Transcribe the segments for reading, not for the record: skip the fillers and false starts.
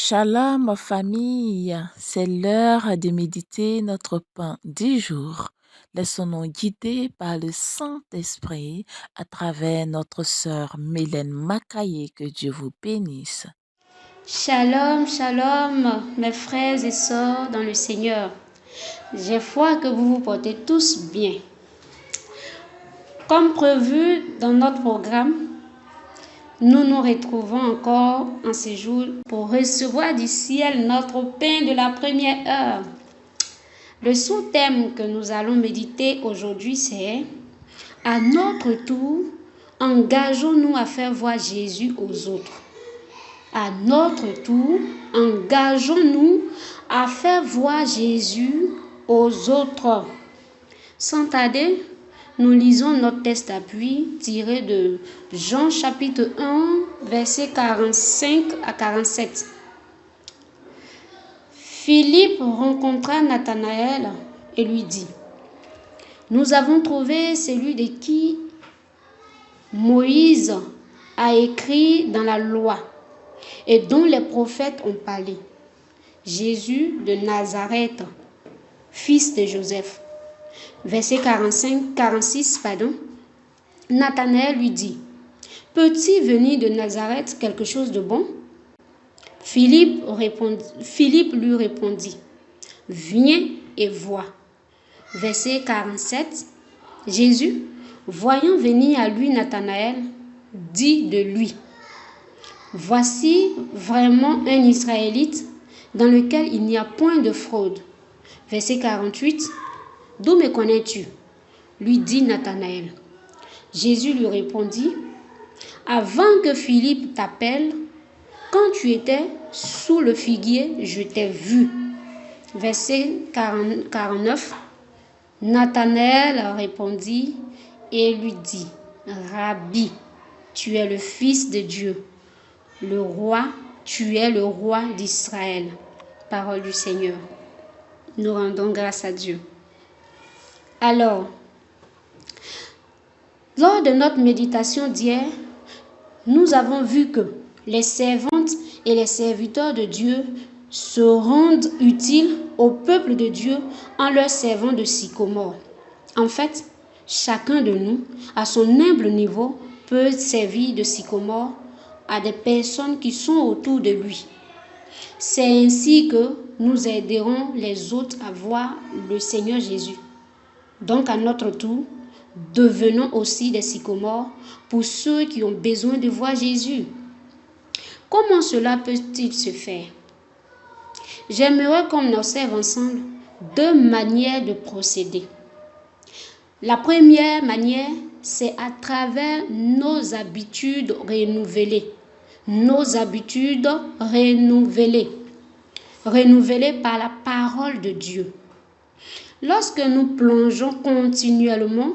Shalom famille, c'est l'heure de méditer notre pain du jour. Laissons-nous guider par le Saint-Esprit à travers notre sœur Mylène Makaye. Que Dieu vous bénisse. Shalom, shalom, mes frères et sœurs dans le Seigneur. J'ai foi que vous vous portez tous bien. Comme prévu dans notre programme, nous nous retrouvons encore en ce jour pour recevoir du ciel notre pain de la première heure. Le sous-thème que nous allons méditer aujourd'hui, c'est « À notre tour, engageons-nous à faire voir Jésus aux autres ». À notre tour, engageons-nous à faire voir Jésus aux autres. Sans tarder, nous lisons notre texte d'appui tiré de Jean chapitre 1, versets 45 à 47. Philippe rencontra Nathanaël et lui dit : « Nous avons trouvé celui de qui Moïse a écrit dans la loi et dont les prophètes ont parlé, Jésus de Nazareth, fils de Joseph. » Verset 46. Nathanaël lui dit : « Peut-il venir de Nazareth quelque chose de bon ? » Philippe lui répondit : « Viens et vois. » Verset 47. Jésus, voyant venir à lui Nathanaël, dit de lui : « Voici vraiment un Israélite dans lequel il n'y a point de fraude. » Verset 48. « D'où me connais-tu ? » lui dit Nathanaël. Jésus lui répondit : « Avant que Philippe t'appelle, quand tu étais sous le figuier, je t'ai vu. » Verset 49. Nathanaël répondit et lui dit : « Rabbi, tu es le Fils de Dieu, le roi, tu es le roi d'Israël. » Parole du Seigneur. Nous rendons grâce à Dieu. Alors, lors de notre méditation d'hier, nous avons vu que les servantes et les serviteurs de Dieu se rendent utiles au peuple de Dieu en leur servant de sycomore. En fait, chacun de nous, à son humble niveau, peut servir de sycomore à des personnes qui sont autour de lui. C'est ainsi que nous aiderons les autres à voir le Seigneur Jésus. Donc, à notre tour, devenons aussi des sycomores pour ceux qui ont besoin de voir Jésus. Comment cela peut-il se faire ? J'aimerais qu'on observe ensemble deux manières de procéder. La première manière, c'est à travers nos habitudes renouvelées. Nos habitudes renouvelées. Renouvelées par la parole de Dieu. Lorsque nous plongeons continuellement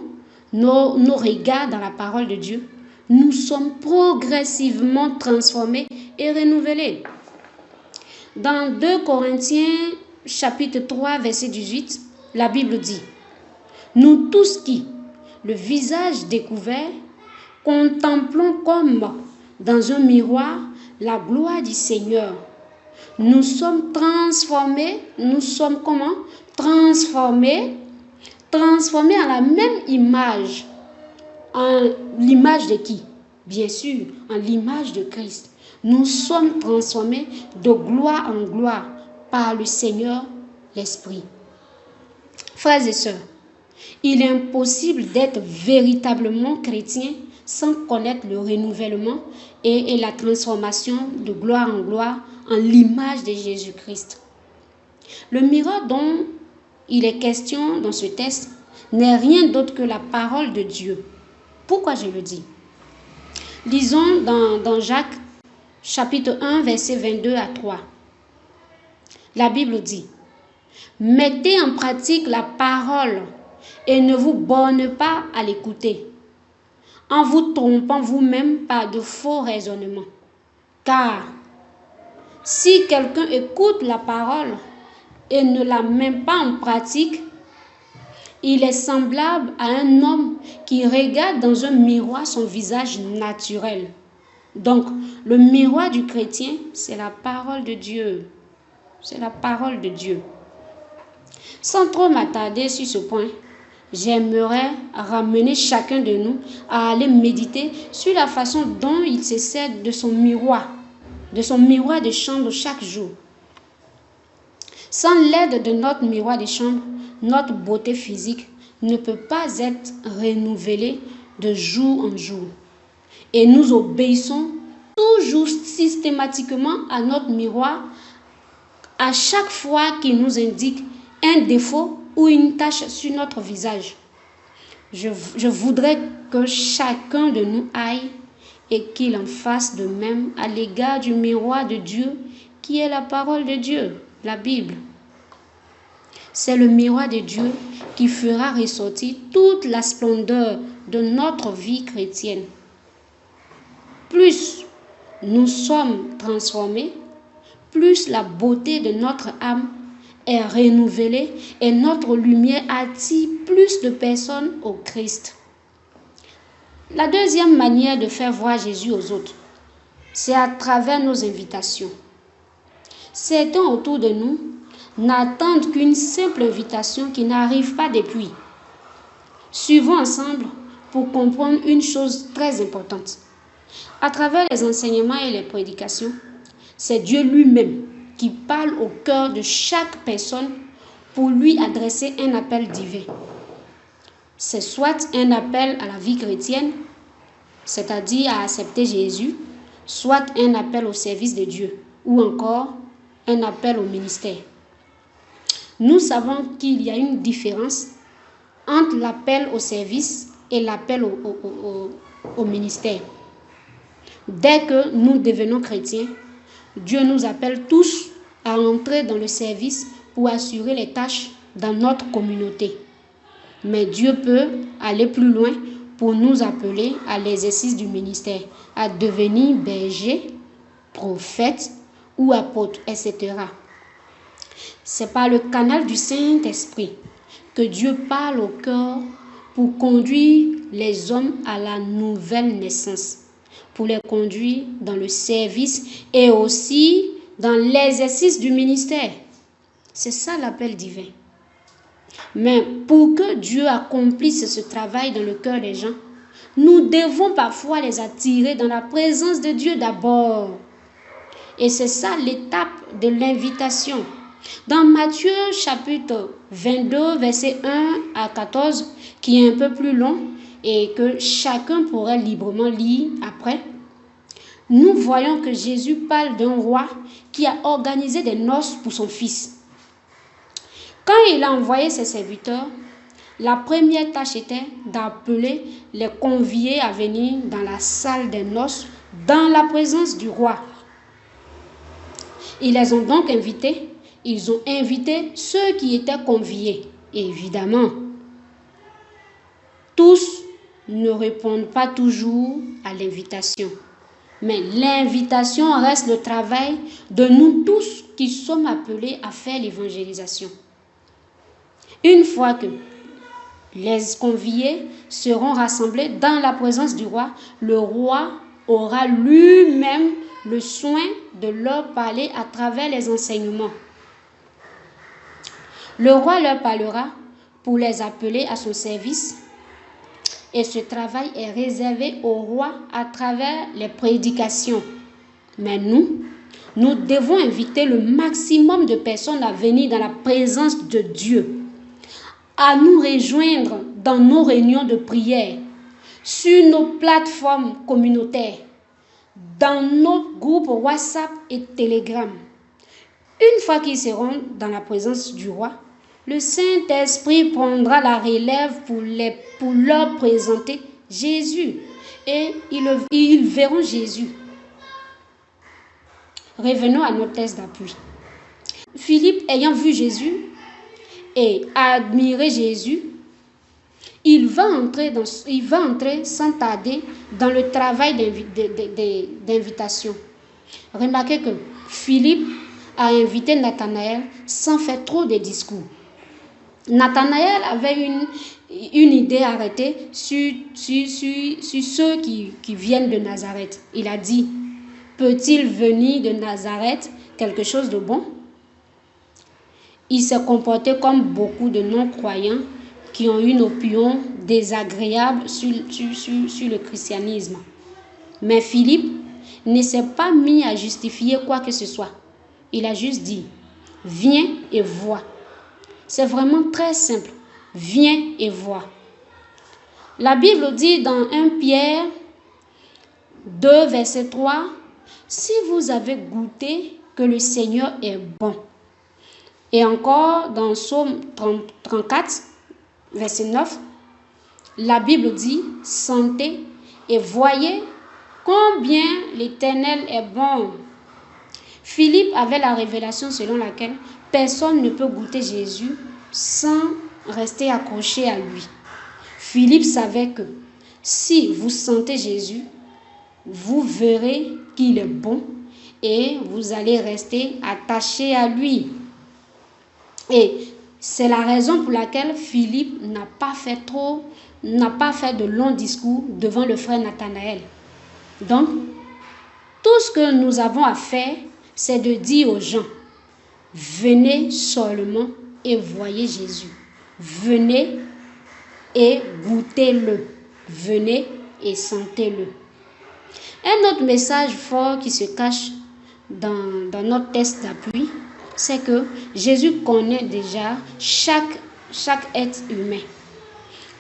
nos regards dans la parole de Dieu, nous sommes progressivement transformés et renouvelés. Dans 2 Corinthiens chapitre 3 verset 18, la Bible dit : « Nous tous qui, le visage découvert, contemplons comme dans un miroir la gloire du Seigneur. Nous sommes transformés, transformés à la même image. En l'image de qui ? Bien sûr, en l'image de Christ. Nous sommes transformés de gloire en gloire par le Seigneur, l'Esprit. » Frères et sœurs, il est impossible d'être véritablement chrétien sans connaître le renouvellement et la transformation de gloire en gloire en l'image de Jésus-Christ. Le miracle dont il est question dans ce texte n'est rien d'autre que la parole de Dieu. Pourquoi je le dis ? Lisons dans Jacques chapitre 1 verset 22 à 3. La Bible dit : « Mettez en pratique la parole et ne vous bornez pas à l'écouter, en vous trompant vous-même par de faux raisonnements. Car si quelqu'un écoute la parole et ne la met pas en pratique, il est semblable à un homme qui regarde dans un miroir son visage naturel. Donc, le miroir du chrétien, c'est la parole de Dieu. C'est la parole de Dieu. Sans trop m'attarder sur ce point, j'aimerais ramener chacun de nous à aller méditer sur la façon dont il se sert de son miroir de chambre chaque jour. Sans l'aide de notre miroir de chambre, notre beauté physique ne peut pas être renouvelée de jour en jour. Et nous obéissons toujours systématiquement à notre miroir à chaque fois qu'il nous indique un défaut ou une tache sur notre visage. Je voudrais que chacun de nous aille et qu'il en fasse de même à l'égard du miroir de Dieu qui est la parole de Dieu, la Bible. C'est le miroir de Dieu qui fera ressortir toute la splendeur de notre vie chrétienne. Plus nous sommes transformés, plus la beauté de notre âme est renouvelée et notre lumière attire plus de personnes au Christ. La deuxième manière de faire voir Jésus aux autres, c'est à travers nos invitations. Certains autour de nous n'attendent qu'une simple invitation qui n'arrive pas depuis. Suivons ensemble pour comprendre une chose très importante. À travers les enseignements et les prédications, c'est Dieu lui-même qui parle au cœur de chaque personne pour lui adresser un appel divin. C'est soit un appel à la vie chrétienne, c'est-à-dire à accepter Jésus, soit un appel au service de Dieu, ou encore un appel au ministère. Nous savons qu'il y a une différence entre l'appel au service et l'appel au ministère. Dès que nous devenons chrétiens, Dieu nous appelle tous à entrer dans le service pour assurer les tâches dans notre communauté. Mais Dieu peut aller plus loin pour nous appeler à l'exercice du ministère, à devenir berger, prophète ou apôtre, etc. C'est par le canal du Saint-Esprit que Dieu parle au cœur pour conduire les hommes à la nouvelle naissance, pour les conduire dans le service et aussi dans l'exercice du ministère. C'est ça l'appel divin. Mais pour que Dieu accomplisse ce travail dans le cœur des gens, nous devons parfois les attirer dans la présence de Dieu d'abord. Et c'est ça l'étape de l'invitation. Dans Matthieu chapitre 22, verset 1 à 14, qui est un peu plus long et que chacun pourrait librement lire après, nous voyons que Jésus parle d'un roi qui a organisé des noces pour son fils. Quand il a envoyé ses serviteurs, la première tâche était d'appeler les conviés à venir dans la salle des noces, dans la présence du roi. Ils les ont donc invités. Ils ont invité ceux qui étaient conviés. Et évidemment, tous ne répondent pas toujours à l'invitation. Mais l'invitation reste le travail de nous tous qui sommes appelés à faire l'évangélisation. Une fois que les conviés seront rassemblés dans la présence du roi, le roi aura lui-même le soin de leur parler à travers les enseignements. Le roi leur parlera pour les appeler à son service et ce travail est réservé au roi à travers les prédications. Mais nous devons inviter le maximum de personnes à venir dans la présence de Dieu, à nous rejoindre dans nos réunions de prière, sur nos plateformes communautaires, dans nos groupes WhatsApp et Telegram. Une fois qu'ils seront dans la présence du roi, le Saint-Esprit prendra la relève pour leur présenter Jésus et ils verront Jésus. Revenons à notre texte d'appui. Philippe, ayant vu Jésus et admiré Jésus, il va entrer sans tarder dans le travail d'invitation. Remarquez que Philippe a invité Nathanaël sans faire trop de discours. Nathanaël avait une idée arrêtée sur ceux qui viennent de Nazareth. Il a dit, peut-il venir de Nazareth quelque chose de bon? Il s'est comporté comme beaucoup de non-croyants qui ont une opinion désagréable sur le christianisme. Mais Philippe ne s'est pas mis à justifier quoi que ce soit. Il a juste dit, viens et vois. C'est vraiment très simple. Viens et vois. La Bible dit dans 1 Pierre 2, verset 3, si vous avez goûté que le Seigneur est bon. Et encore dans Psaume 34, verset 9, la Bible dit, sentez et voyez combien l'Éternel est bon. Philippe avait la révélation selon laquelle personne ne peut goûter Jésus sans rester accroché à lui. Philippe savait que si vous sentez Jésus, vous verrez qu'il est bon et vous allez rester attaché à lui. Et c'est la raison pour laquelle Philippe n'a pas fait de longs discours devant le frère Nathanaël. Donc, tout ce que nous avons à faire, c'est de dire aux gens, venez seulement et voyez Jésus. Venez et goûtez-le. Venez et sentez-le. Un autre message fort qui se cache dans notre texte d'appui, c'est que Jésus connaît déjà chaque être humain,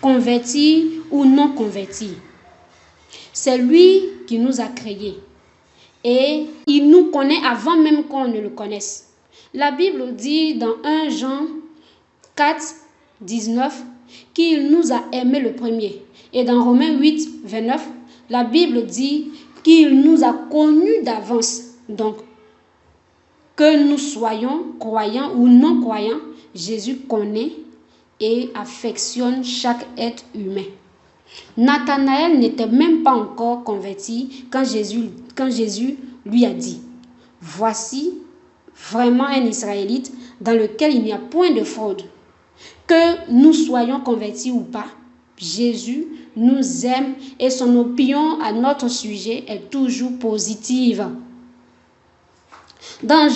converti ou non converti. C'est lui qui nous a créés et il nous connaît avant même qu'on ne le connaisse. La Bible dit dans 1 Jean 4, 19 qu'il nous a aimés le premier. Et dans Romains 8, 29, la Bible dit qu'il nous a connus d'avance. Donc, que nous soyons croyants ou non croyants, Jésus connaît et affectionne chaque être humain. Nathanaël n'était même pas encore converti quand Jésus lui a dit, voici vraiment un Israélite dans lequel il n'y a point de fraude. Que nous soyons convertis ou pas, Jésus nous aime et son opinion à notre sujet est toujours positive. Dans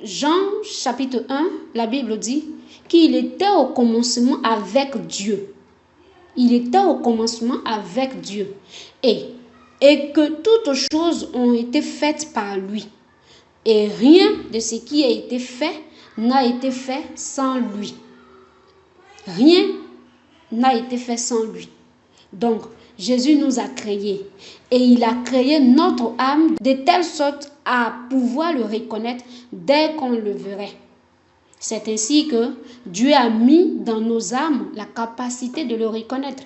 Jean chapitre 1, la Bible dit qu'il était au commencement avec Dieu. Il était au commencement avec Dieu. Et que toutes choses ont été faites par lui. Et rien de ce qui a été fait n'a été fait sans lui. Rien n'a été fait sans lui. Donc, Jésus nous a créés et il a créé notre âme de telle sorte à pouvoir le reconnaître dès qu'on le verrait. C'est ainsi que Dieu a mis dans nos âmes la capacité de le reconnaître.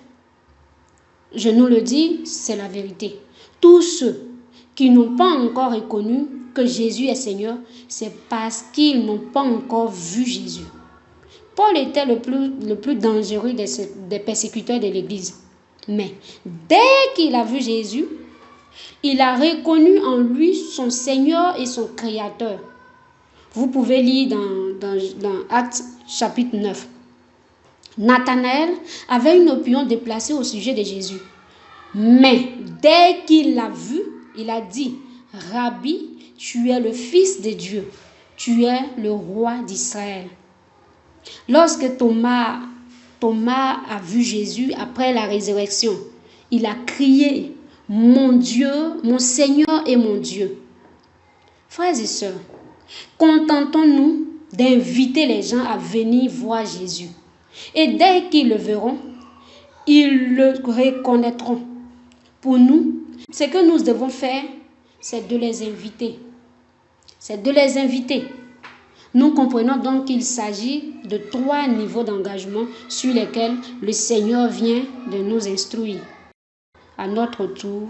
Je nous le dis, c'est la vérité. Tous ceux qui n'ont pas encore reconnu que Jésus est Seigneur, c'est parce qu'ils n'ont pas encore vu Jésus. Paul était le plus dangereux des persécuteurs de l'Église. Mais dès qu'il a vu Jésus, il a reconnu en lui son Seigneur et son Créateur. Vous pouvez lire dans Actes chapitre 9. Nathanaël avait une opinion déplacée au sujet de Jésus. Mais dès qu'il l'a vu, il a dit, Rabbi, tu es le Fils de Dieu, tu es le roi d'Israël. Lorsque Thomas a vu Jésus après la résurrection, il a crié, mon Dieu, mon Seigneur et mon Dieu. Frères et sœurs, contentons-nous d'inviter les gens à venir voir Jésus. Et dès qu'ils le verront, ils le reconnaîtront. Pour nous, ce que nous devons faire, c'est de les inviter. C'est de les inviter. Nous comprenons donc qu'il s'agit de 3 niveaux d'engagement sur lesquels le Seigneur vient de nous instruire. À notre tour,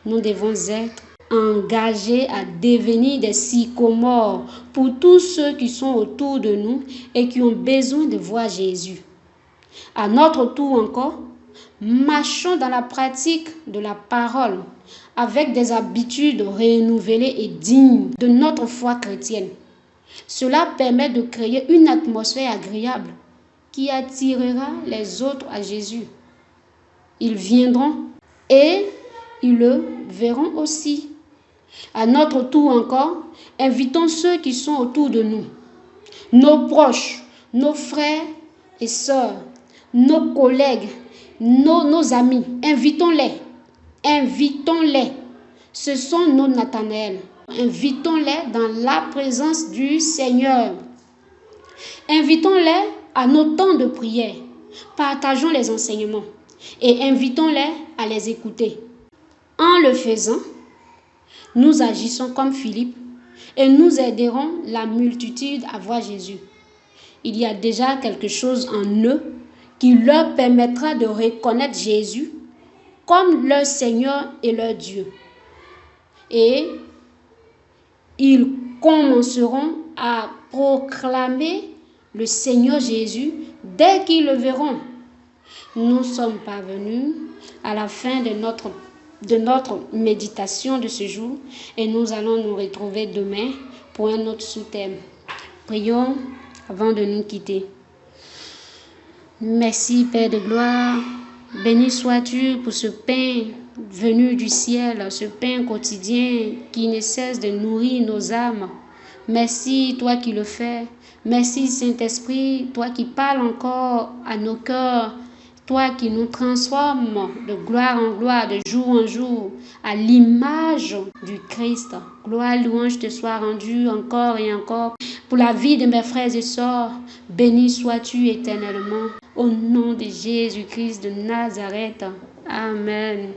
nous devons être engagés à devenir des sycomores pour tous ceux qui sont autour de nous et qui ont besoin de voir Jésus. À notre tour encore, marchons dans la pratique de la parole avec des habitudes renouvelées et dignes de notre foi chrétienne. Cela permet de créer une atmosphère agréable qui attirera les autres à Jésus. Ils viendront et ils le verront aussi. À notre tour encore, invitons ceux qui sont autour de nous, nos proches, nos frères et sœurs, nos collègues, nos amis. Invitons-les. Invitons-les. Ce sont nos Nathanaël. Invitons-les dans la présence du Seigneur. Invitons-les à nos temps de prière. Partageons les enseignements et invitons-les à les écouter. En le faisant, nous agissons comme Philippe et nous aiderons la multitude à voir Jésus. Il y a déjà quelque chose en eux qui leur permettra de reconnaître Jésus comme leur Seigneur et leur Dieu. Et ils commenceront à proclamer le Seigneur Jésus dès qu'ils le verront. Nous sommes parvenus à la fin de notre méditation de ce jour et nous allons nous retrouver demain pour un autre sous-thème. Prions avant de nous quitter. Merci Père de gloire, béni sois-tu pour ce pain venu du ciel, ce pain quotidien qui ne cesse de nourrir nos âmes. Merci toi qui le fais. Merci Saint-Esprit, toi qui parles encore à nos cœurs, toi qui nous transformes de gloire en gloire, de jour en jour, à l'image du Christ. Gloire, louange te soit rendue encore et encore pour la vie de mes frères et sœurs. Béni sois-tu éternellement. Au nom de Jésus-Christ de Nazareth. Amen.